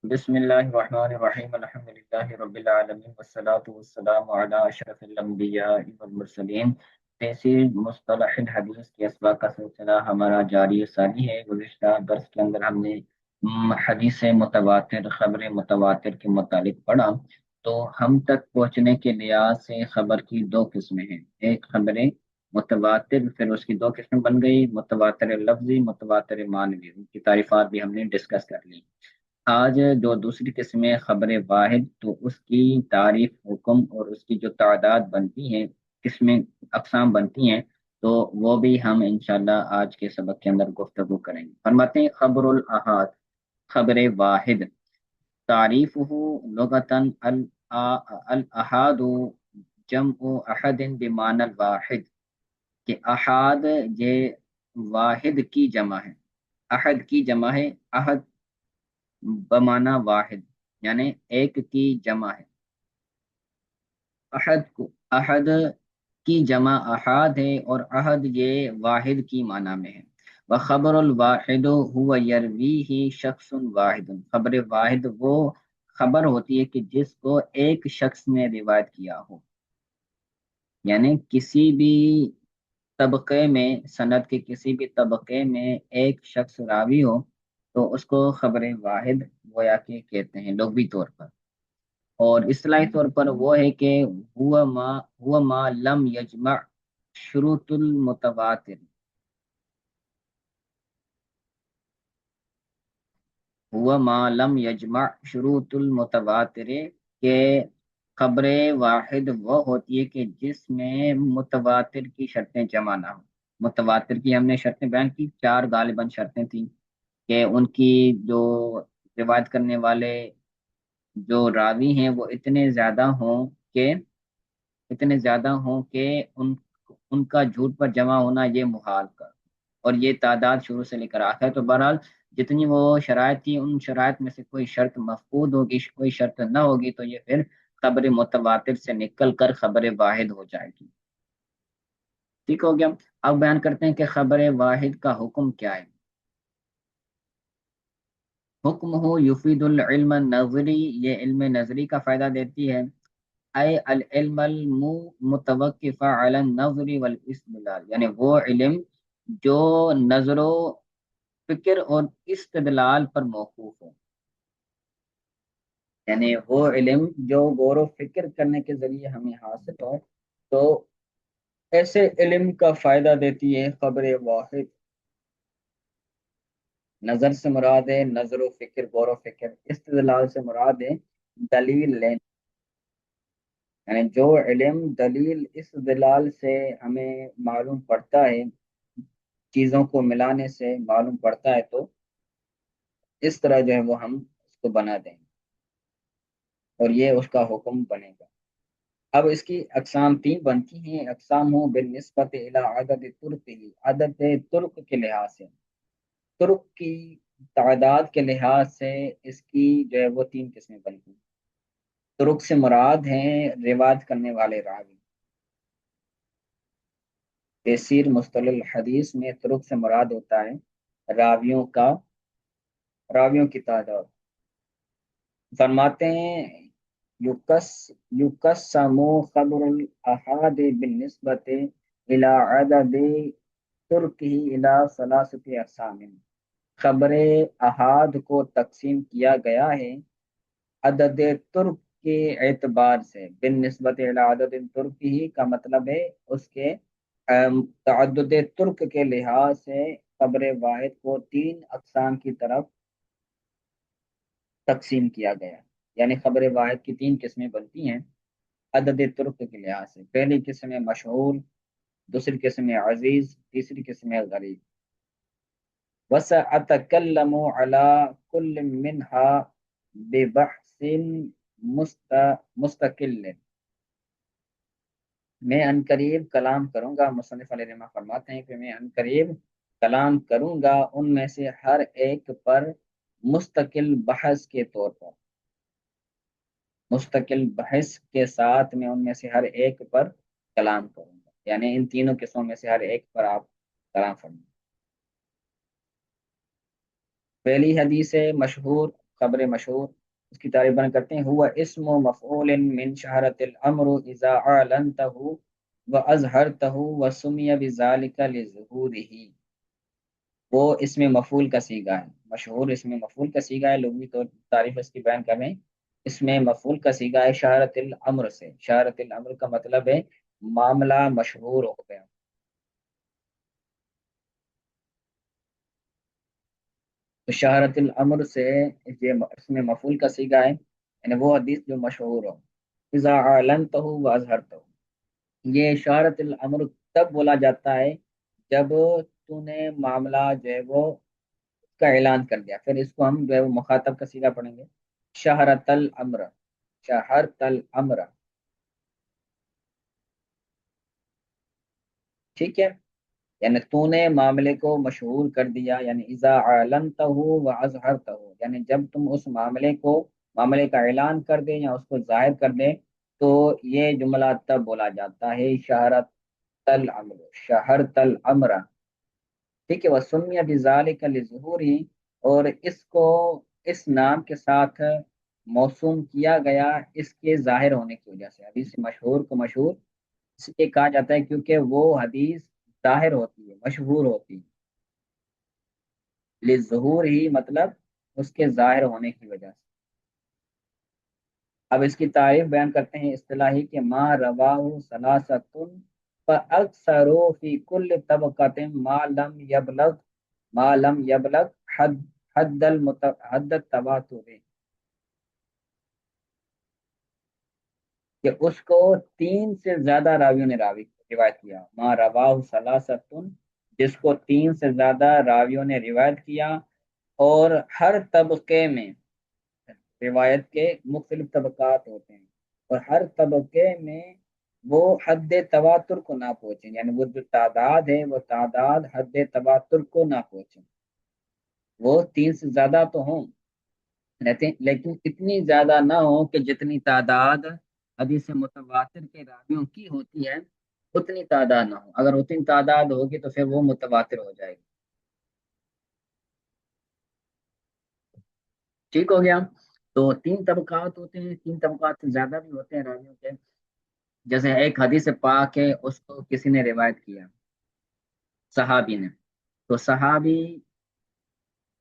بسم اللہ الرحمن الرحیم الحمد للہ رب العالمین والصلاة والسلام علی اشرف الانبیاء والمرسلین۔ تفسیر مصطلح الحدیث کے اسباق کا سلسلہ ہمارا جاری ساری ہے۔ گزشتہ درس کے اندر ہم نے حدیث متواتر، خبر متواتر کے متعلق پڑھا۔ تو ہم تک پہنچنے کے لحاظ سے خبر کی دو قسمیں ہیں، ایک خبر متواتر، پھر اس کی دو قسمیں بن گئی، متواتر لفظی، متواتر معنوی، ان کی تعریفات بھی ہم نے ڈسکس کر لی۔ آج جو دوسری قسم ہے خبر واحد، تو اس کی تعریف، حکم اور اس کی جو تعداد بنتی ہیں، قسمیں، اقسام بنتی ہیں، تو وہ بھی ہم انشاءاللہ آج کے سبق کے اندر گفتگو کریں گے۔ فرماتے ہیں خبر الاحاد، خبر واحد، تعریف ہو لغتاً الاحاد جمع احد بمعنی الواحد، کہ احاد یہ واحد کی جمع ہے، احد کی جمع ہے، احد بمعنی واحد یعنی ایک کی جمع ہے۔ احد کو، احد کی جمع احاد ہے، اور احد یہ واحد کی معنی میں ہے۔ وخبر الواحد هو یرویہ شخص واحد، خبر واحد وہ خبر ہوتی ہے کہ جس کو ایک شخص نے روایت کیا ہو، یعنی کسی بھی طبقے میں، سند کے کسی بھی طبقے میں ایک شخص راوی ہو تو اس کو خبر واحد گویا کہ کہتے ہیں لغوی طور پر۔ اور اصطلاحی طور پر وہ ہے کہ ہوا ما لم یجمع شروط المتواتر، ہوا ما لم یجمع شروط المتواتر، کہ خبر واحد وہ ہوتی ہے کہ جس میں متواتر کی شرطیں جمع نہ ہوں۔ متواتر کی ہم نے شرطیں بیان کی، چار غالباً شرطیں تھیں، کہ ان کی جو روایت کرنے والے جو راوی ہیں وہ اتنے زیادہ ہوں کہ ان کا جھوٹ پر جمع ہونا یہ محال کا، اور یہ تعداد شروع سے لے کر آخر۔ تو بہرحال جتنی وہ شرائط تھی، ان شرائط میں سے کوئی شرط مفقود ہوگی، کوئی شرط نہ ہوگی، تو یہ پھر خبر متواتر سے نکل کر خبر واحد ہو جائے گی۔ ٹھیک ہو گیا۔ اب بیان کرتے ہیں کہ خبر واحد کا حکم کیا ہے۔ حکم ہو یفید العلم النظری، یہ علم نظری کا فائدہ دیتی ہے۔ اے العلم المتوقف علی النظر والاستدلال، یعنی وہ علم جو نظر و فکر اور استدلال پر موقوف ہو، یعنی وہ علم جو غور و فکر کرنے کے ذریعے ہمیں حاصل ہو، تو ایسے علم کا فائدہ دیتی ہے خبر واحد۔ نظر سے مراد ہے نظر و فکر، غور و فکر، استدلال سے مراد ہے دلیل لینا، یعنی جو علم دلیل استدلال سے ہمیں معلوم پڑتا ہے، چیزوں کو ملانے سے معلوم پڑتا ہے، تو اس طرح جو ہے وہ ہم اس کو بنا دیں گے اور یہ اس کا حکم بنے گا۔ اب اس کی اقسام تین بنتی ہیں۔ اقسام ہوں بالنسبت الی عدد ترک ہی، عدد ترک کے لحاظ سے، ترک کی تعداد کے لحاظ سے اس کی جو ہے وہ تین قسمیں بنتی ہیں۔ ترک سے مراد ہیں روایت کرنے والے راوی۔ تفسیر مصطلح الحدیث میں ترک سے مراد ہوتا ہے راویوں کی تعداد۔ فرماتے ہیں یقسم خبر الاحاد بالنسبت الى عدد ترکہ الى ثلاثت اقسام، خبر احاد کو تقسیم کیا گیا ہے عدد ترک کے اعتبار سے، بالنسبت الی عدد ترکہ کا مطلب ہے اس کے تعدد ترک کے لحاظ سے خبر واحد کو تین اقسام کی طرف تقسیم کیا گیا، یعنی خبر واحد کی تین قسمیں بنتی ہیں عدد ترک کے لحاظ سے۔ پہلی قسم ہے مشہور، دوسری قسم ہے عزیز، تیسری قسم ہے غریب۔ وَسَأَتَكَلَّمُ عَلَى كُلٍّ مِّنْهَا بِبَحْثٍ مستقل، میں عنقریب کلام کروں گا، مصنف علیہ رحمہ فرماتے ہیں کہ میں عنقریب کلام کروں گا ان میں سے ہر ایک پر مستقل بحث کے طور پر، مستقل بحث کے ساتھ میں ان میں سے ہر ایک پر کلام کروں گا، یعنی ان تینوں قسموں میں سے ہر ایک پر آپ کلام فرمائیں۔ پہلی حدیث ہے مشہور، خبر مشہور، اس کی تعریف بیان کرتے ہیں، ہوا اسم مفعول من شہرت الامر اذا اعلنته واظہرته وسمی بذلك لظہوره، وہ اسم مفعول کا صیغہ ہے، مشہور اسم مفعول کا صیغہ ہے، لغوی طور تعریف اس کی بیان کریں، اسم مفعول کا صیغہ ہے شہرت الامر سے، شہرت الامر کا مطلب ہے معاملہ مشہور ہو گیا، تو شہرت الامر سے یہ اس میں مفعول کا صیغہ ہے، یعنی وہ حدیث جو مشہور ہو، اذا اعلنتہ واظہرتہ، یہ اشارت الامر تب بولا جاتا ہے جب تو نے معاملہ جو ہے وہ کا اعلان کر دیا، پھر اس کو ہم جو ہے وہ مخاطب کا صیغہ پڑھیں گے، شہرت الامر، شہرت الامر، ٹھیک ہے، یعنی تو نے معاملے کو مشہور کر دیا، یعنی اذا اعلنتہ واظہرتہ، یعنی جب تم اس معاملے کا اعلان کر دیں یا اس کو ظاہر کر دیں، تو یہ جملہ تب بولا جاتا ہے شہرت الامر، شہرت الامر، ٹھیک ہے، وسمیہ بذالک لظہوری، اور اس کو اس نام کے ساتھ موسوم کیا گیا اس کے ظاہر ہونے کی وجہ سے، حدیث مشہور کو مشہور اس لیے کہا جاتا ہے کیونکہ وہ حدیث ظاہر ہوتی ہے، مشہور ہوتی ہے، لظہور ہی مطلب اس کے ظاہر ہونے کی وجہ سے۔ اب اس کی تعریف بیان کرتے ہیں اصطلاحی کہ ما رواہ ثلاثۃ فاکثر فی کل طبقۃ ما لم یبلغ حد حد التواتر، کہ اس کو تین سے زیادہ راویوں نے روایت کیا، ما رواہ ثلاثۃ، جس کو تین سے زیادہ راویوں نے روایت کیا، اور ہر طبقے میں، روایت کے مختلف طبقات ہوتے ہیں، اور ہر طبقے میں وہ حد تواتر کو نہ پہنچیں، یعنی وہ جو تعداد ہے وہ تعداد حد تواتر کو نہ پہنچیں، وہ تین سے زیادہ تو ہوں رہتے ہیں، لیکن اتنی زیادہ نہ ہو کہ جتنی تعداد حدیث متواتر کے راویوں کی ہوتی ہے اتنی تعداد نہ ہو، اگر اتنی تعداد ہوگی تو پھر وہ متواتر ہو جائے گی، ٹھیک ہو گیا، تو تین طبقات ہوتے ہیں، تین طبقات سے زیادہ بھی ہوتے ہیں راویوں کے، جیسے ایک حدیث پاک ہے اس کو کسی نے روایت کیا، صحابی نے، تو صحابی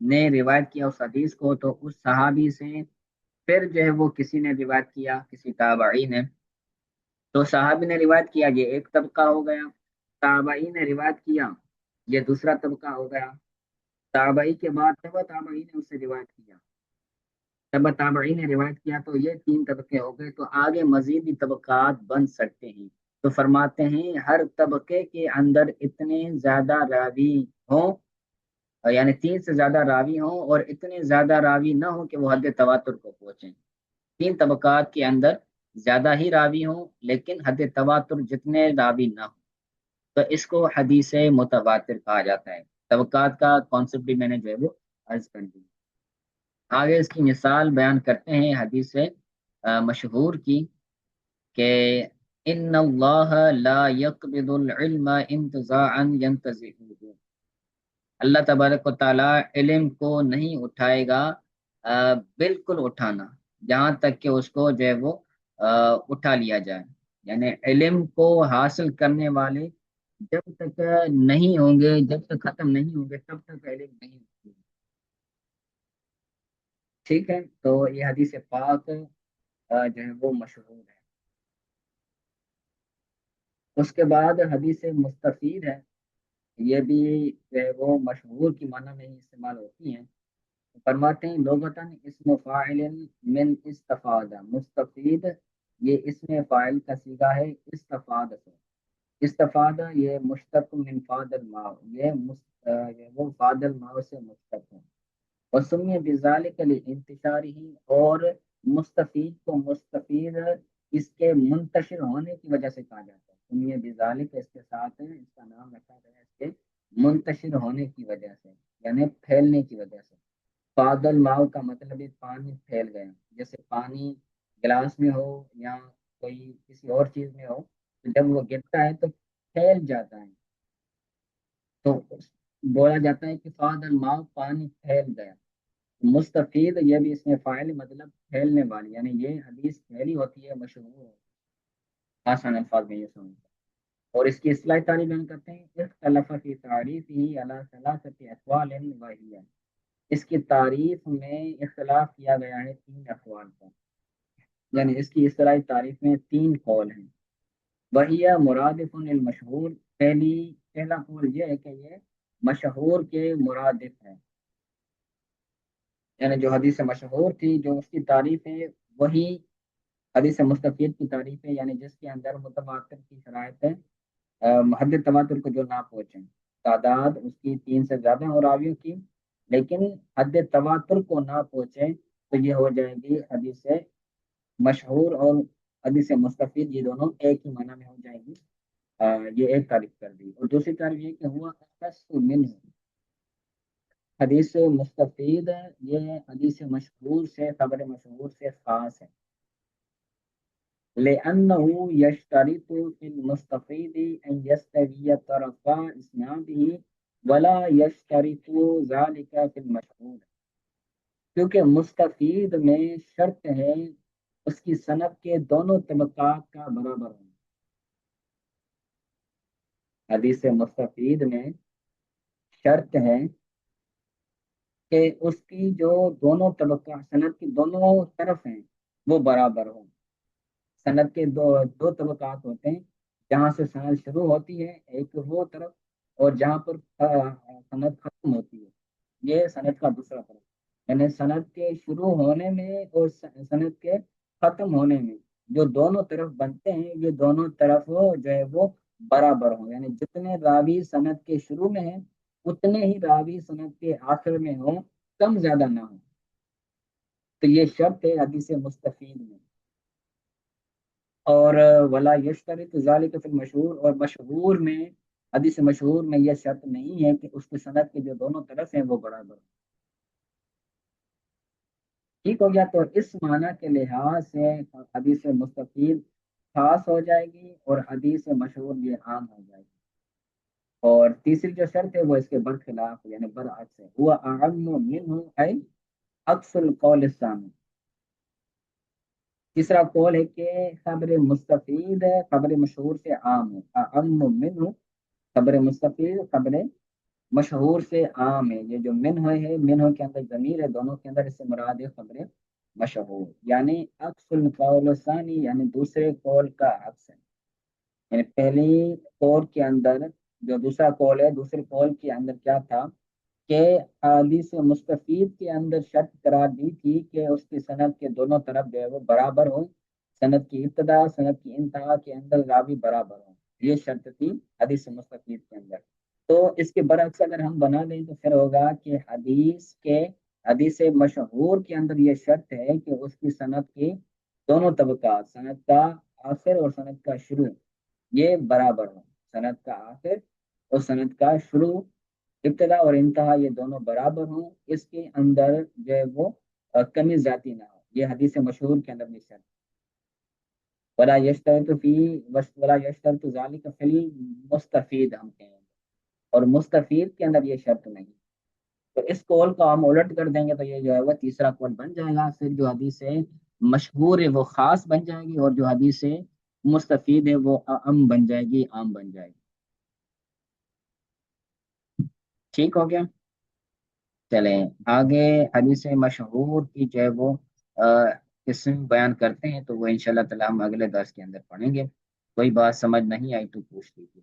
نے روایت کیا اس حدیث کو، تو اس صحابی سے پھر جو ہے وہ کسی نے روایت کیا، کسی تابعی نے، تو صحابی نے روایت کیا، یہ ایک طبقہ ہو گیا، تابعی نے روایت کیا، یہ دوسرا طبقہ ہو گیا، تابعی کے بعد تبع تابعی نے اس سے روایت کیا، تبع تابعی نے روایت کیا، تو یہ تین طبقے ہو گئے، تو آگے مزید بھی طبقات بن سکتے ہیں، تو فرماتے ہیں ہر طبقے کے اندر اتنے زیادہ راوی ہوں، یعنی تین سے زیادہ راوی ہوں اور اتنے زیادہ راوی نہ ہوں کہ وہ حد تواتر کو پہنچیں، تین طبقات کے اندر زیادہ ہی راوی ہوں لیکن حد تواتر جتنے راوی نہ ہوں، تو اس کو حدیث متواتر کہا جاتا ہے، طبقات کا کانسیپٹ بھی میں نے جو ہے وہ عرض کر دی، آگے اس کی مثال بیان کرتے ہیں حدیث مشہور کی، کہ ان اللہ لا يقبض العلم انتزاعا ينتزعه، اللہ تبارک و تعالی علم کو نہیں اٹھائے گا بالکل اٹھانا، جہاں تک کہ اس کو جو ہے وہ اٹھا لیا جائے، یعنی علم کو حاصل کرنے والے جب تک نہیں ہوں گے، جب تک ختم نہیں ہوں گے تب تک علم نہیں ہوگا، ٹھیک ہے، تو یہ حدیث پاک جو ہے وہ مشہور ہے، اس کے بعد حدیث مستفید ہے، یہ بھی جو ہے وہ مشہور کی معنی میں ہی استعمال ہوتی ہیں، فرماتے ہیں لغتاً اسم فاعل من استفادہ، مستفید یہ اسم فاعل کا صیغہ ہے استفادہ سے، استفادہ یہ مشتق من فاد الماء، یہ وہ فاد الماء سے مشتق ہے، وسمی بذالک لانتشارہ، اور مستفید کو مستفید اس کے منتشر ہونے کی وجہ سے کہا جاتا ہے، سمی بذالک اس کے ساتھ ہے، اس کا نام رکھا گیا اس کے منتشر ہونے کی وجہ سے، یعنی پھیلنے کی وجہ سے، فادل ماؤ کا مطلب ہے پانی پھیل گیا، جیسے پانی گلاس میں ہو یا کوئی کسی اور چیز میں ہو، تو جب وہ گرتا ہے تو پھیل جاتا ہے، تو بولا جاتا ہے کہ فادل ماؤ پانی پھیل گیا، مستفید یہ بھی اس میں فاعل مطلب پھیلنے والی، یعنی یہ حدیث پھیلی ہوتی ہے، مشہور آسان الفاظ میں یہ سمجھ۔ اور اس کی اصطلاحی تعریف بیان کرتے ہیں، اختلف فی تعریف ہی علی ثلاثت اقوال وحیہ، اس کی تعریف میں اختلاف کیا گیا ہے تین اقوال پر، یعنی اس کی اصطلاحی تعریف میں تین قول ہیں۔ وحیہ مرادف المشہور، پہلا قول یہ ہے کہ یہ مشہور کے مرادف ہے، یعنی جو حدیث مشہور تھی جو اس کی تعریف ہے وہی حدیث مستفید کی تعریف ہے، یعنی جس کے اندر متواتر کی شرائط ہے، حد تواتر کو جو نہ پہنچے، تعداد اس کی تین سے زیادہ ہو راویوں کی، لیکن حد تواتر کو نہ پہنچے تو یہ ہو جائے گی حدیث مشہور، اور حدیث مستفید یہ دونوں ایک ہی معنی میں ہو جائے گی۔ یہ ایک تعریف کر دی، اور دوسری تعریف یہ کہ ہوا اخص منہ، حدیث مستفید یہ حدیث مشہور سے، خبر مشہور سے خاص ہے، لأنه يشترط في المستفيد أن يستوي طرفا إسناده ولا يشترط ذلك في المشهور، کیونکہ مستفید میں شرط ہے اس کی سند کے دونوں طبقات کا برابر ہونا۔ حدیث مستفید میں شرط ہے کہ اس کی جو دونوں طبقات، سند کے دونوں طرف ہیں وہ برابر ہوں۔ سند کے دو طبقات ہوتے ہیں، جہاں سے سند شروع ہوتی ہے ایک وہ طرف، اور جہاں پر سند ختم ہوتی ہے یہ سند کا دوسرا طرف، یعنی سند کے شروع ہونے میں اور سند کے ختم ہونے میں جو دونوں طرف بنتے ہیں یہ دونوں طرف جو ہے وہ برابر ہوں، یعنی جتنے راوی سند کے شروع میں ہیں اتنے ہی راوی سند کے آخر میں ہوں، کم زیادہ نہ ہوں۔ تو یہ شرط ہے حدیث مستفید میں۔ اور ولا یشترط ذالک فی المشہور، اور مشہور میں، حدیث مشہور میں یہ شرط نہیں ہے کہ اس کی سند کے جو دونوں طرف ہیں وہ برابر ہوں۔ ٹھیک ہو گیا، تو اس معنی کے لحاظ سے حدیث مستفید خاص ہو جائے گی اور حدیث مشہور یہ عام ہو جائے گی۔ اور تیسری جو شرط ہے وہ اس کے برخلاف یعنی برعکس ہے، ہوا اعم منہ ہے عکس القول الثانی، تیسرا قول ہے کہ خبر مستفید خبر مشہور سے عام ہے، اعم منہ، خبر مستفید خبر مشہور سے عام ہے۔ یہ جو منہ ہے، منہ کے اندر ضمیر ہے، دونوں کے اندر اس سے مراد ہے خبر مشہور، یعنی عکس القول الثانی، یعنی دوسرے قول کا عکس ہے، یعنی پہلی قول کے اندر جو دوسرا قول ہے، دوسرے قول کے اندر کیا تھا کہ حدیث مستفید کے اندر شرط قرار دی تھی کہ اس کی سند کے دونوں طرف جو ہے وہ برابر ہوں، سند کی ابتدا سند کی انتہا کے اندر راوی برابر ہوں، یہ شرط تھی حدیث مستفید کے اندر۔ تو اس کے برعکس اگر ہم بنا لیں تو پھر ہوگا کہ حدیث مشہور کے اندر یہ شرط ہے کہ اس کی سند کی دونوں طبقات، سند کا آخر اور سند کا شروع یہ برابر ہوں، سند کا آخر اور سند کا شروع، ابتدا اور انتہا یہ دونوں برابر ہوں، اس کے اندر جو ہے وہ کمی زیادتی نہ ہو، یہ حدیث مشہور کے اندر بھی شرط۔ ولا یشترط فی ولا یشترط ذلک فی المستفید، ہم کہیں گے، اور مستفید کے اندر یہ شرط نہیں۔ تو اس قول کو ہم الٹ کر دیں گے تو یہ جو ہے وہ تیسرا قول بن جائے گا، پھر جو حدیث مشہور ہے وہ خاص بن جائے گی، اور جو حدیث مستفید ہے وہ عام بن جائے گی، عام بن جائے گی۔ ٹھیک ہو گیا، چلیں آگے حدیث مشہور کی جو ہے وہ قسم بیان کرتے ہیں، تو وہ انشاءاللہ تعالی ہم اگلے درس کے اندر پڑھیں گے۔ کوئی بات سمجھ نہیں آئی تو پوچھ لیجیے۔